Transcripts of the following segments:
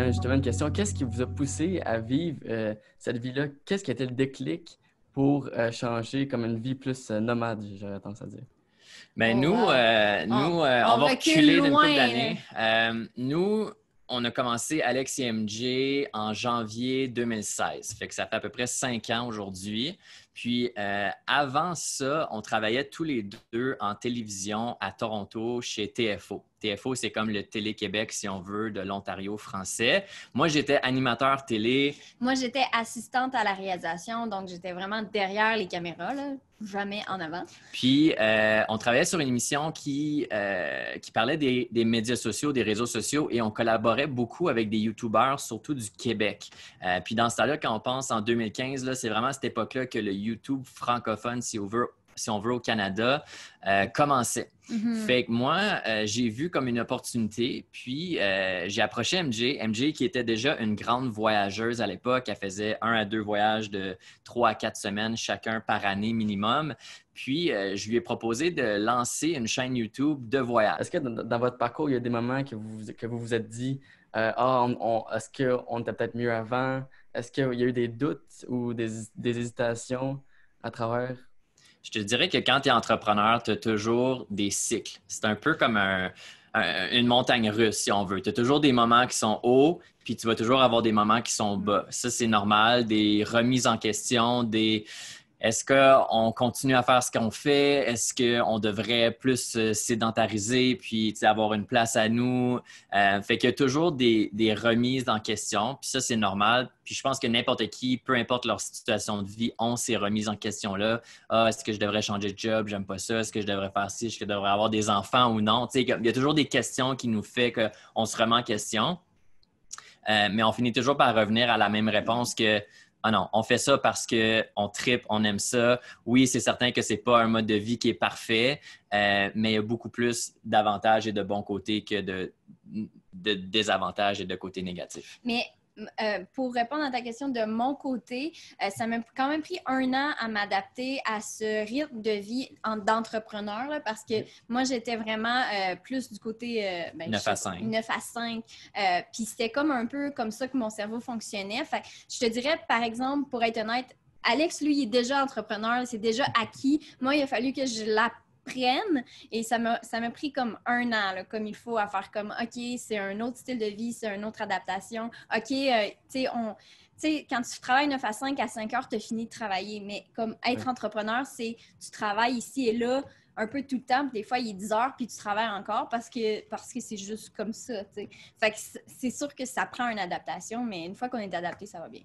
Justement, une question. Qu'est-ce qui vous a poussé à vivre cette vie-là? Qu'est-ce qui a été le déclic pour changer comme une vie plus nomade, j'aurais tendance à dire? Ben Oh, wow. on va reculer d'une couple loin, d'années. Nous, on a commencé Alex et MJ en janvier 2016. Fait que ça fait à peu près 5 ans aujourd'hui. Puis avant ça, on travaillait tous les deux en télévision à Toronto chez TFO. TFO, c'est comme le Télé-Québec, si on veut, de l'Ontario français. Moi, j'étais animateur télé. Moi, j'étais assistante à la réalisation, donc j'étais vraiment derrière les caméras, là, jamais en avant. Puis, on travaillait sur une émission qui parlait des médias sociaux, des réseaux sociaux, et on collaborait beaucoup avec des YouTubers, surtout du Québec. Puis, dans ce temps-là, quand on pense en 2015, là, c'est vraiment à cette époque-là que le YouTube francophone, si on veut, au Canada, commençait. Mm-hmm. Fait que moi, j'ai vu comme une opportunité, puis j'ai approché MJ. MJ, qui était déjà une grande voyageuse à l'époque, elle faisait 1 à 2 voyages de 3 à 4 semaines chacun par année minimum. Puis, je lui ai proposé de lancer une chaîne YouTube de voyage. Est-ce que dans votre parcours, il y a des moments que vous vous êtes dit est-ce qu'on était peut-être mieux avant? Est-ce qu'il y a eu des doutes ou des hésitations à travers? Je te dirais que quand tu es entrepreneur, tu as toujours des cycles. C'est un peu comme une montagne russe, si on veut. Tu as toujours des moments qui sont hauts, puis tu vas toujours avoir des moments qui sont bas. Ça, c'est normal. Des remises en question, Est-ce qu'on continue à faire ce qu'on fait? Est-ce qu'on devrait plus sédentariser puis avoir une place à nous? Fait qu'il y a toujours des remises en question. Puis ça, c'est normal. Puis je pense que n'importe qui, peu importe leur situation de vie, ont ces remises en question-là. Ah, est-ce que je devrais changer de job? J'aime pas ça. Est-ce que je devrais faire ci? Est-ce que je devrais avoir des enfants ou non? Il y a toujours des questions qui nous font qu'on se remet en question. Mais on finit toujours par revenir à la même réponse que ah non, on fait ça parce qu'on tripe, on aime ça. Oui, c'est certain que c'est pas un mode de vie qui est parfait, mais il y a beaucoup plus d'avantages et de bons côtés que de désavantages et de côtés négatifs. Mais pour répondre à ta question de mon côté, ça m'a quand même pris 1 an à m'adapter à ce rythme de vie d'entrepreneur là, parce que moi, j'étais vraiment plus du côté 9 à 5. 9 à 5. Puis c'était comme un peu comme ça que mon cerveau fonctionnait. Fait que je te dirais, par exemple, pour être honnête, Alex, lui, il est déjà entrepreneur, c'est déjà acquis. Moi, il a fallu que je l'apprenne et ça m'a pris comme 1 an, là, comme il faut, à faire comme, OK, c'est un autre style de vie, c'est une autre adaptation. OK, tu sais, quand tu travailles 9 à 5, à 5 heures, tu as fini de travailler. Mais comme être entrepreneur, c'est tu travailles ici et là un peu tout le temps. Puis des fois, il est 10 heures, puis tu travailles encore parce que c'est juste comme ça, tu sais. Fait que c'est sûr que ça prend une adaptation, mais une fois qu'on est adapté, ça va bien.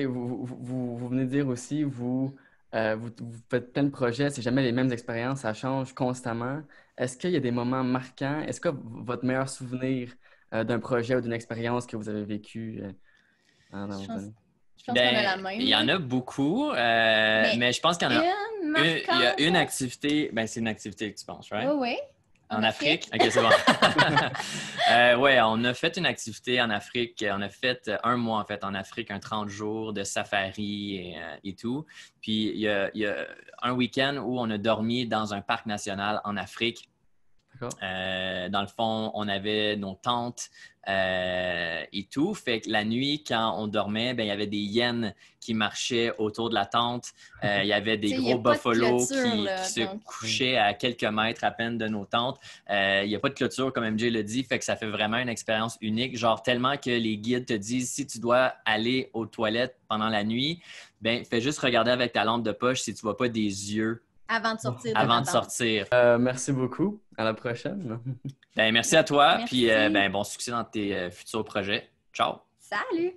Vous venez de dire aussi, vous faites plein de projets, c'est jamais les mêmes expériences, ça change constamment. Est-ce qu'il y a des moments marquants? Est-ce que votre meilleur souvenir d'un projet ou d'une expérience que vous avez vécu dans Je vos pense, années? je pense qu'on a la même. Il y en a beaucoup, mais je pense qu'il y en a il y a une activité, c'est une activité que tu penses, right? Oui, oui. En Afrique? OK, c'est bon. Oui, on a fait une activité en Afrique. On a fait 1 mois, en fait, en Afrique, un 30 jours de safari et tout. Puis, il y a un week-end où on a dormi dans un parc national en Afrique. Dans le fond, on avait nos tentes et tout. Fait que la nuit, quand on dormait, il y avait des hyènes qui marchaient autour de la tente. Il y avait des gros buffalos qui se couchaient à quelques mètres à peine de nos tentes. Il n'y a pas de clôture, comme MJ l'a dit. Fait que ça fait vraiment une expérience unique. Genre tellement que les guides te disent si tu dois aller aux toilettes pendant la nuit, fais juste regarder avec ta lampe de poche si tu ne vois pas des yeux. Avant de sortir. Avant de sortir. Merci beaucoup. À la prochaine. Merci à toi. Merci. Puis bon succès dans tes futurs projets. Ciao. Salut.